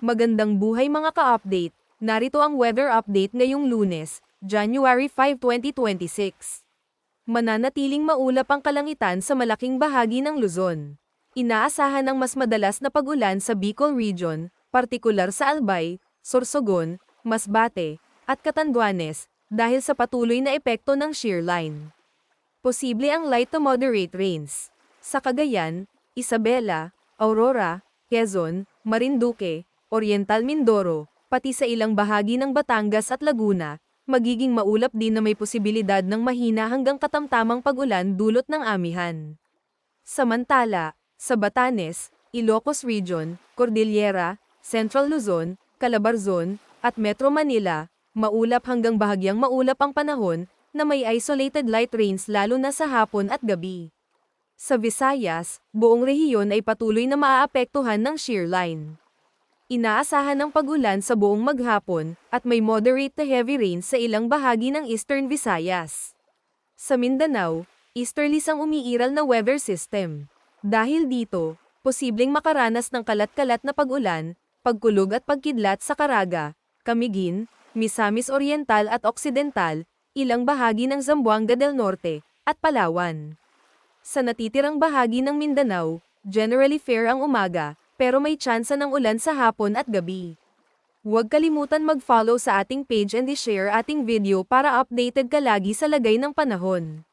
Magandang buhay mga ka-update. Narito ang weather update ngayong Lunes, January 5, 2026. Mananatiling maulap ang kalangitan sa malaking bahagi ng Luzon. Inaasahan ang mas madalas na pag-ulan sa Bicol Region, partikular sa Albay, Sorsogon, Masbate, at Catanduanes, dahil sa patuloy na epekto ng shear line. Posible ang light to moderate rains. Sa Cagayan, Isabela, Aurora, Quezon, Marinduque, Oriental Mindoro, pati sa ilang bahagi ng Batangas at Laguna, magiging maulap din na may posibilidad ng mahina hanggang katamtamang pag-ulan dulot ng amihan. Samantala, sa Batanes, Ilocos Region, Cordillera, Central Luzon, Calabarzon, at Metro Manila, maulap hanggang bahagyang maulap ang panahon, na may isolated light rains lalo na sa hapon at gabi. Sa Visayas, buong rehiyon ay patuloy na maaapektuhan ng shear line. Inaasahan ang pag-ulan sa buong maghapon, at may moderate to heavy rain sa ilang bahagi ng Eastern Visayas. Sa Mindanao, easterlies ang umiiral na weather system. Dahil dito, posibleng makaranas ng kalat-kalat na pag-ulan, pagkulog at pagkidlat sa Caraga, Camiguin, Misamis Oriental at Occidental, ilang bahagi ng Zamboanga del Norte, at Palawan. Sa natitirang bahagi ng Mindanao, generally fair ang umaga, pero may tsansa ng ulan sa hapon at gabi. Huwag kalimutan mag-follow sa ating page and i-share ating video para updated ka lagi sa lagay ng panahon.